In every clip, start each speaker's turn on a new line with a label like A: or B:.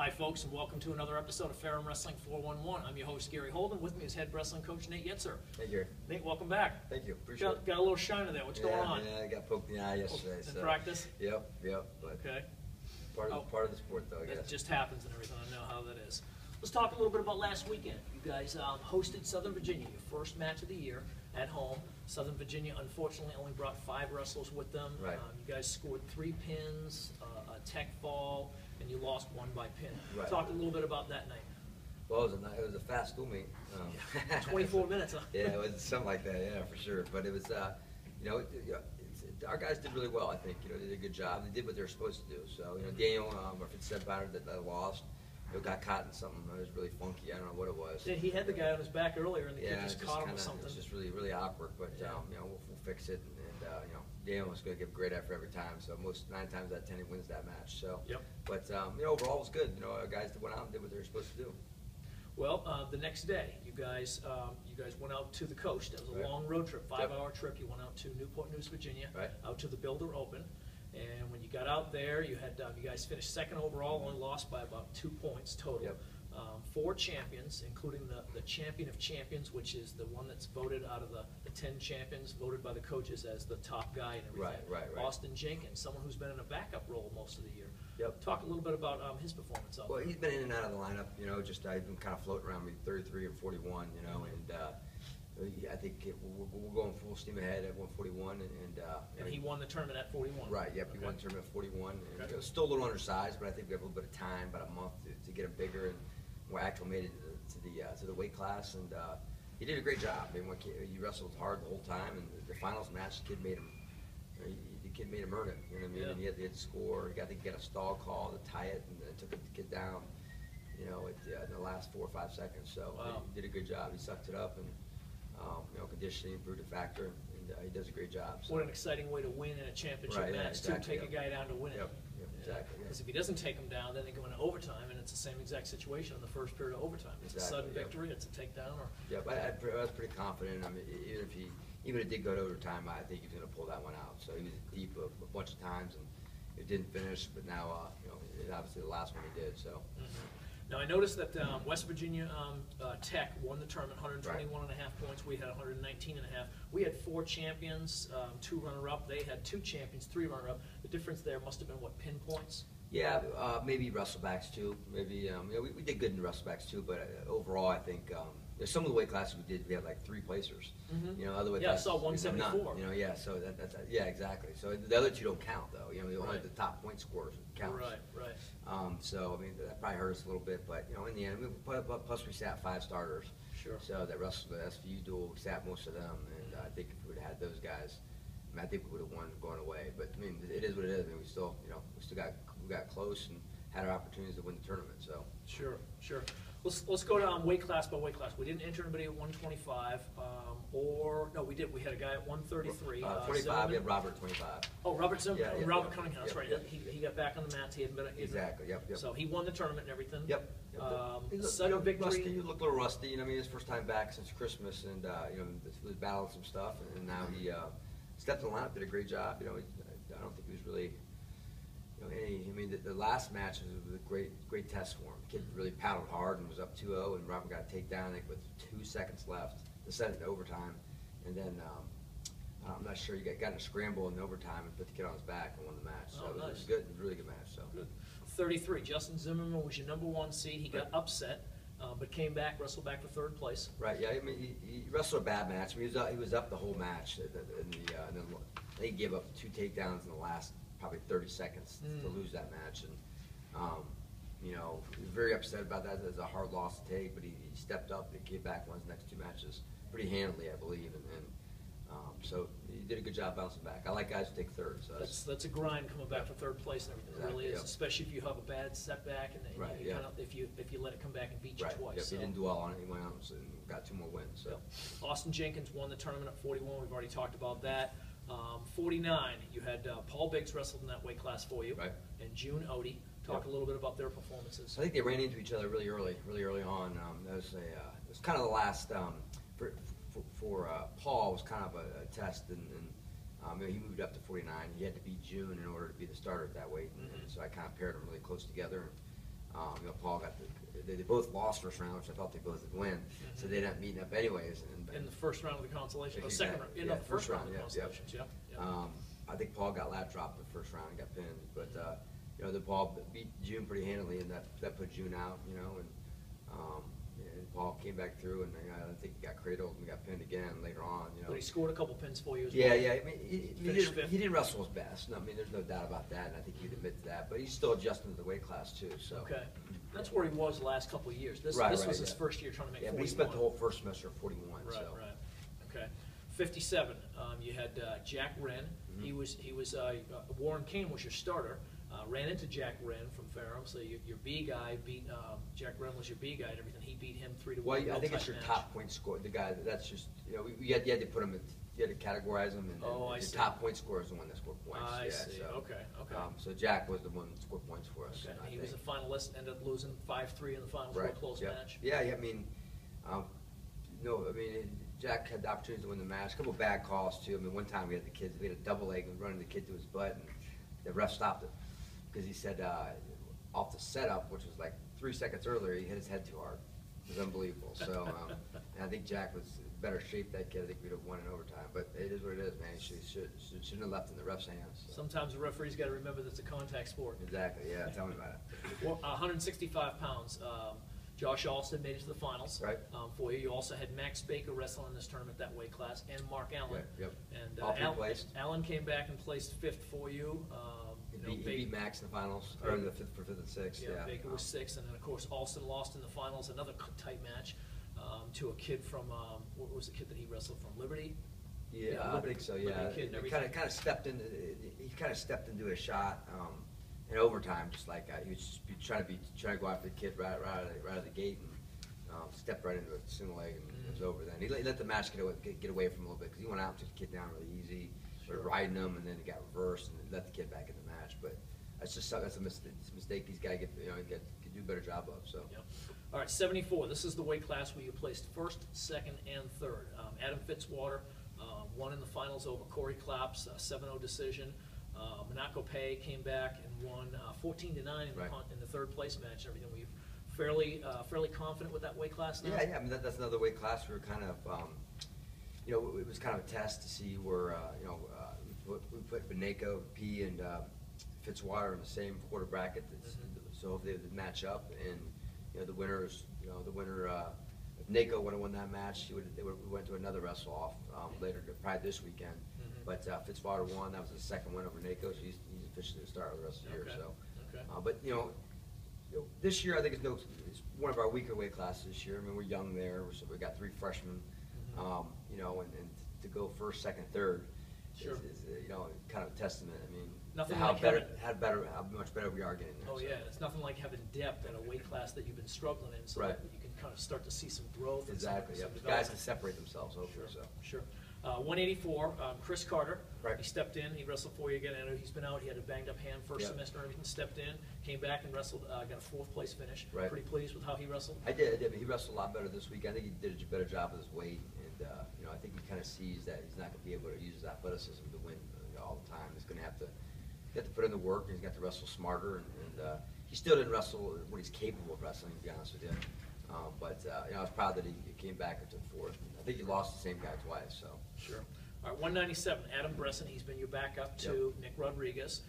A: Hi folks, and welcome to another episode of Ferrum Wrestling 411. I'm your host, Gary Holden. With me is head wrestling coach Nate Yetzer.
B: Hey, Gary.
A: Nate, welcome back.
B: Thank you. Appreciate it.
A: Got a little shiner there. What's going on?
B: Yeah, I got poked in the eye yesterday.
A: In practice?
B: Yep. But
A: okay.
B: Part of the sport, though, I guess.
A: It just happens and everything. I know how that is. Let's talk a little bit about last weekend. You guys hosted Southern Virginia, your first match of the year at home. Southern Virginia, unfortunately, only brought 5 wrestlers with them.
B: Right.
A: You guys scored 3 pins, a tech fall, and you lost 1 by pin.
B: Right.
A: Talk a little bit about that night.
B: Well, it was a fast school meet.
A: 24 minutes, huh?
B: Yeah, it was something like that, yeah, for sure. But it was, our guys did really well, I think. They did a good job. They did what they were supposed to do. So, Daniel, our Fitzwater that lost, got caught in something that was really funky. I don't know what it was.
A: Yeah, he had the guy on his back earlier, and the kid just caught him with something.
B: It was just really, really awkward. But we'll fix it. And Daniel was going to give a great effort every time. So 9 times out of 10 he wins that match. So,
A: yep. But
B: overall it was good. Our guys that went out and did what they were supposed to do.
A: Well, the next day, you guys went out to the coast. It was a long road trip, 5-hour trip. You went out to Newport News, Virginia, out to the Builder Open. And when you got out there, you had you guys finished 2nd overall, only lost by about 2 points total.
B: Yep.
A: 4 champions, including the champion of champions, which is the one that's voted out of the 10 champions, voted by the coaches as the top guy and everything.
B: Right.
A: Austin Jenkins, someone who's been in a backup role most of the year.
B: Yep.
A: Talk a little bit about his performance.
B: Well, he's been in and out of the lineup. Just I've been kind of floating around me 33 or 41. And I think we're going full steam ahead at 141.
A: And he won the tournament at 41.
B: Right. Yep. He won the tournament at 41. And still a little undersized, but I think we have a little bit of time, about a month to get him bigger and more acclimated to the weight class. And he did a great job. I mean, he wrestled hard the whole time. And the finals match, the kid made him. The kid made him earn it. You know what I mean?
A: Yeah.
B: And he had to score. He got a stall call to tie it, and it took the kid down. In the last 4 or 5 seconds. So he did a good job. He sucked it up, and conditioning improved a factor, and he does a great job. So.
A: What an exciting way to win in a championship match,
B: exactly,
A: to take a guy down to win it.
B: Yep, exactly.
A: Because if he doesn't take him down, then they go into overtime, and it's the same exact situation in the first period of overtime. It's a sudden victory, it's a takedown.
B: I was pretty confident. I mean, even if it did go to overtime, I think he was going to pull that one out. So he was deep a bunch of times, and it didn't finish. But now, obviously the last one he did. So.
A: Now I noticed that West Virginia Tech won the tournament, 121.5 points. We had 119.5. We had 4 champions, 2 runner-up. They had 2 champions, 3 runner-up. The difference there must have been what, pin points? Yeah,
B: maybe wrestlebacks too. Maybe we did good in wrestlebacks too. But overall, I think some of the weight classes we had like 3 placers. Other weight classes,
A: I saw 174.
B: So that's exactly. So the other 2 don't count though. Only the top point scorers count.
A: Right.
B: So I mean that probably hurt us a little bit, but in the end, plus we sat 5 starters.
A: Sure.
B: So that wrestled the SVU duel, we sat most of them, and I think if we would have had those guys, I think we would have won going away. But I mean, it is what it is. I mean, we still got close and had our opportunities to win the tournament. So.
A: Sure. Let's go to weight class by weight class. We didn't enter anybody at 125, no, we did. We had a guy at 133.
B: 25. We had Robert 25.
A: Oh, Robert Zimmerman.
B: Yeah,
A: Robert Cunningham. That's right.
B: Yep.
A: He got back on the mats. He hadn't been.
B: Exactly. Yep.
A: So he won the tournament and everything.
B: Yep.
A: Sudden victory.
B: Rusty, he looked a little rusty. I mean, his first time back since Christmas, and he was battling some stuff, and now he stepped in the lineup, did a great job. I don't think he was really. The last match was a great test for him. The kid really paddled hard and was up 2-0, and Robert got a takedown, I think, with 2 seconds left to set it to overtime. And then I'm not sure, he got in a scramble in overtime and put the kid on his back and won the match. So
A: nice.
B: It was good. It was a really good match. So. Good.
A: 33, Justin Zimmerman was your number 1 seed. He got upset, but came back, wrestled back for 3rd place.
B: Right, yeah. I mean, he wrestled a bad match. I mean, he was up the whole match. And then they gave up 2 takedowns in the last probably 30 seconds to lose that match, and he was very upset about that. It was a hard loss to take, but he stepped up and came back, won his next 2 matches pretty handily, I believe, and so he did a good job bouncing back. I like guys who take 3rd. So
A: that's a grind coming back for 3rd place and everything.
B: Exactly,
A: it really is, especially if you have a bad setback and if you let it come back and beat you twice.
B: Yep, so. He didn't dwell on it. He went out and got 2 more wins. So.
A: Austin Jenkins won the tournament at 41. We've already talked about that. 49, you had Paul Biggs wrestled in that weight class for you, and June Odie. Talk a little bit about their performances.
B: I think they ran into each other really early on. It was kind of the last for Paul was kind of a test, and he moved up to 49. He had to beat June in order to be the starter at that weight, and so I kind of paired them really close together. Paul got they both lost first round, which I thought they both would win, so they ended up meeting up anyways. And
A: in the first round of the consolation,
B: exactly.
A: second round, the first round of the consolations,
B: I think Paul got lap dropped the first round and got pinned, but the Paul beat June pretty handily, and that put June out, and Paul came back through, and I think he got cradled and got pinned again later on.
A: But he scored a couple pins for you as
B: well.
A: Yeah.
B: I mean, he didn't wrestle his best. No, I mean, there's no doubt about that, and I think he'd admit to that. But he's still adjusting to the weight class too. So
A: okay, that's where he was the last couple of years. This was his first year trying to make. 41.
B: But he spent the whole first semester at 41.
A: Right,
B: so.
A: right. Okay, 57. You had Jack Wren. He was Warren Kane was your starter. Ran into Jack Wren from Ferrum, so your B guy beat Jack Wren was your B guy and everything. He beat him 3-1.
B: Well, I think it's your top point score. The guy that's just you had to put him. You had to categorize him, and your top point scorer is the one that scored points.
A: I see.
B: So,
A: okay.
B: So Jack was the one that scored points for us.
A: Okay. He was a finalist, ended up losing 5-3 in the finals. Right. A close match.
B: Yeah, I mean, Jack had the opportunity to win the match. A couple of bad calls too. I mean, one time we had a double leg and running the kid to his butt, and the ref stopped it because he said off the setup, which was like 3 seconds earlier, he hit his head too hard. It was unbelievable. So, and I think Jack was in better shape that kid. I think we'd have won in overtime. But it is what it is, man. He shouldn't have left in the ref's hands. So.
A: Sometimes the referee's got to remember that it's a contact sport.
B: Exactly. Yeah. Tell me about it.
A: Well, 165 pounds. Josh Alston made it to the finals.
B: Right.
A: For you. You also had Max Baker wrestling in this tournament that weight class, and Mark Allen.
B: Yep.
A: And
B: all placed.
A: Allen came back and placed 5th for you.
B: He beat Max in the finals, or in the fifth and sixth.
A: Yeah, Baker was 6th, and then of course Alston lost in the finals. Another tight match to a kid from what was the kid that he wrestled from? Liberty.
B: Yeah, I think so. Yeah, he kind of stepped into. He kind of stepped into a shot in overtime, just like he was just trying to go after the kid right out of the gate, and stepped right into a single leg, and it was over. Then he let the match get away from him a little bit because he went out and took the kid down really easy. Started riding him, and then he got reversed and let the kid back in the match. But that's a mistake he's got to get do a better job of. So.
A: Yep. All right, 74. This is the weight class where you placed 1st, 2nd, and 3rd. Adam Fitzwater won in the finals over Corey Claps, 7-0 decision. Monaco Pay came back and won 14-9 in the 3rd place match. And everything. Were you fairly confident with that weight class now?
B: Yeah. I mean that's another weight class we were kind of. It was kind of a test to see where we put Monaco, P, and Fitzwater in the same quarter bracket, so if they would match up, and the winner, if Monaco would have won that match, we went to another wrestle off later, probably this weekend. But Fitzwater won. That was the second win over Monaco, so he's officially the star of the rest of the year. So, but this year I think it's one of our weaker weight classes this year. I mean, we're young there, so we got 3 freshmen. And to go 1st, 2nd, 3rd is kind of a testament. I mean, how much better we are getting there.
A: Oh yeah, it's nothing like having depth at a weight class that you've been struggling in, so that you can kind of start to see some growth.
B: Exactly.
A: Some
B: guys can separate themselves over.
A: Sure. 184. Chris Carter.
B: Right.
A: He stepped in. He wrestled for you again. I know he's been out. He had a banged up hand first semester and everything. Stepped in, came back and wrestled. Got a 4th place finish.
B: Right.
A: Pretty pleased with how he wrestled.
B: I did. He wrestled a lot better this week. I think he did a better job with his weight, and I think he kind of sees that he's not going to be able to use his athleticism to win all the time. He's going to have to put in the work, and he's got to wrestle smarter. And he still didn't wrestle what he's capable of wrestling, to be honest with you. But I was proud that he came back into 4th. I think he lost the same guy twice. So
A: sure. All right, 197. Adam Bresson. He's been your backup to Nick Rodriguez.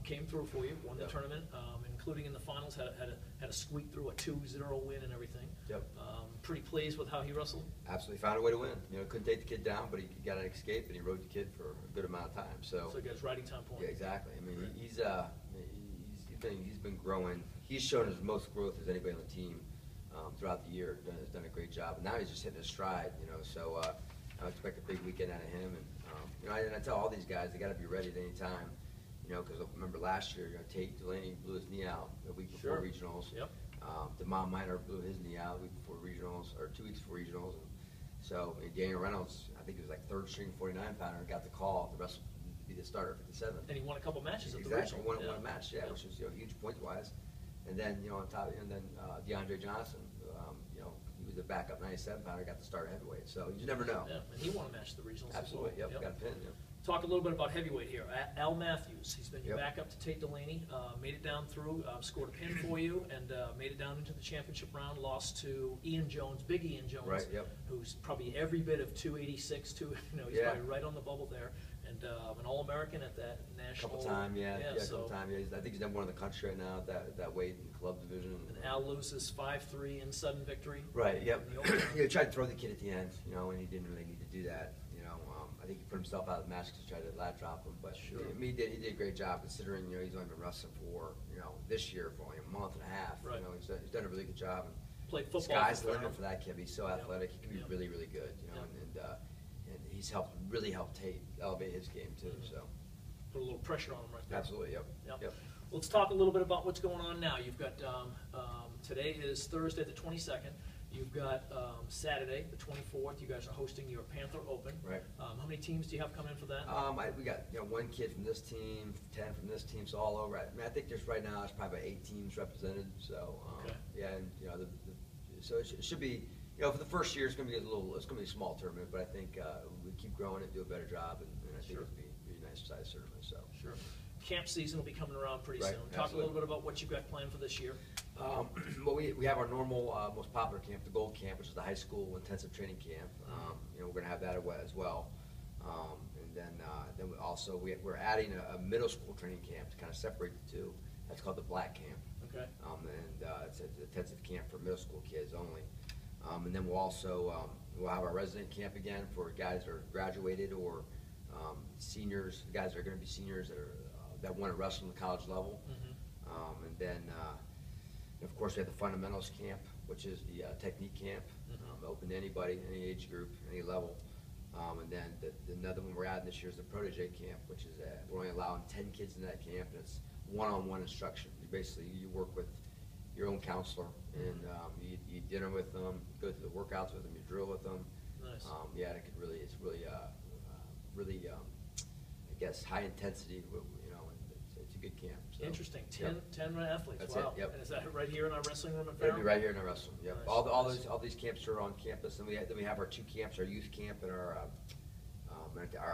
A: Came through for you, won the tournament, including in the finals. Had a squeak through a 2-0 win and everything.
B: Yep.
A: Pretty pleased with how he wrestled.
B: Absolutely, found a way to win. Couldn't take the kid down, but he got an escape and he rode the kid for a good amount of time. So
A: he got his riding time point.
B: Yeah, exactly. I mean, he's been growing. He's shown his most growth as anybody on the team throughout the year. Has done a great job, and now he's just hitting his stride. So I expect a big weekend out of him. And I tell all these guys they got to be ready at any time. Because remember last year, Tate Delaney blew his knee out a week before regionals.
A: Yep.
B: DeMond Minor blew his knee out a week before regionals, or 2 weeks before regionals. And so Daniel Reynolds, I think he was like 3rd string 49-pounder, got the call to wrestle to be the starter at 57.
A: And he won a couple matches at the
B: regional.
A: Won
B: a match, which was huge points wise. And then on top, and then DeAndre Johnson, he was a backup 97-pounder, got the start heavyweight. So you never know.
A: Yeah, and he won a match at the regionals.
B: Absolutely.
A: As well.
B: Got a pin.
A: Talk a little bit about heavyweight here. Al Matthews, he's been your
B: Yep.
A: backup to Tate Delaney, made it down through, scored a pin for you, and made it down into the championship round, lost to Ian Jones, Big Ian Jones,
B: Right, yep.
A: who's probably every bit of 286, he's
B: Yeah.
A: probably right on the bubble there, and an All-American at that national.
B: Couple time, yeah,
A: so,
B: couple time. Yeah, I think he's number one in the country right now at that weight in club division.
A: And Al loses 5-3 in sudden victory.
B: Right. Yep.
A: in the opener.
B: He tried to throw the kid at the end, and he didn't really need to do that. I think he put himself out of the match to try to lat drop him, but
A: Sure.
B: he did a great job considering he's only been wrestling for this year for only a month and a half.
A: Right.
B: He's done a really good job. And
A: Played football.
B: Sky's
A: for
B: the limit
A: Ferrum.
B: for that kid. He's so athletic. He can be
A: Yep.
B: really, really good.
A: Yep.
B: And he's really helped Tate elevate his game too.
A: Mhm.
B: So
A: Put a little pressure on him right there.
B: absolutely, yep.
A: Yep. Let's talk a little bit about what's going on now. You've got, today is Thursday the 22nd. You've got Saturday the 24th. You guys are hosting your Panther Open.
B: Right.
A: How many teams do you have coming in for that?
B: We got one kid from this team, 10 from this team, so all over. I think there's right now there's probably about 8 teams represented. So
A: Okay.
B: yeah, and so it should be for the first year it's going to be a small tournament, but I think we keep growing it, do a better job, and I think
A: Sure.
B: it'll be a nice size tournament. So
A: Sure. Camp season will be coming around pretty
B: Right,
A: soon. Talk
B: absolutely.
A: a little bit about what you've got planned for this year.
B: Well, we have our normal, most popular camp, the Gold Camp, which is the high school intensive training camp. We're going to have that as well. And then we're adding a middle school training camp to kind of separate the two. That's called the Black Camp.
A: Okay.
B: And it's an intensive camp for middle school kids only. And then we'll also we'll have our resident camp again for guys that are graduated or seniors, guys that are going to be seniors that want to wrestle at the college level.
A: Mm-hmm.
B: And then, of course, we have the fundamentals camp, which is the technique camp, open to anybody, any age group, any level. And then another one we're adding this year is the protege camp, which is we're only allowing 10 kids in that camp, and it's one-on-one instruction. You work with your own counselor, and you dinner with them, go through the workouts with them, you drill with them.
A: Nice.
B: Yeah, and it's really, I guess, high intensity. It's a good camp. So.
A: Interesting.
B: Yep.
A: 10 athletes.
B: That's
A: Wow.
B: it, yep.
A: And is that right here in our wrestling room at
B: It'll
A: Ferrum?
B: be right here in our wrestling. Yep.
A: Nice.
B: All these camps are on campus, and we have our 2 camps: our youth camp and our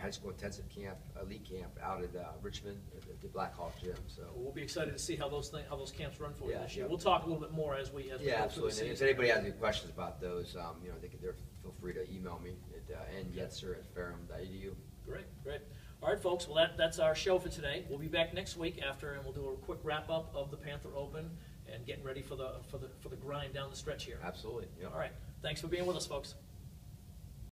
B: high school intensive camp, elite camp out at Richmond at the Black Hawk Gym. So
A: We'll be excited to see how those camps run for you
B: Yeah,
A: this year.
B: yep.
A: We'll talk a little bit more as we go through the
B: absolutely. And if
A: season.
B: anybody has any questions about those, feel free to email me at nyetzer@ferrum.edu.
A: Great. All right, folks. Well, that's our show for today. We'll be back next week and we'll do a quick wrap up of the Panther Open and getting ready for the grind down the stretch here.
B: Absolutely. Yep.
A: All right. Thanks for being with us, folks.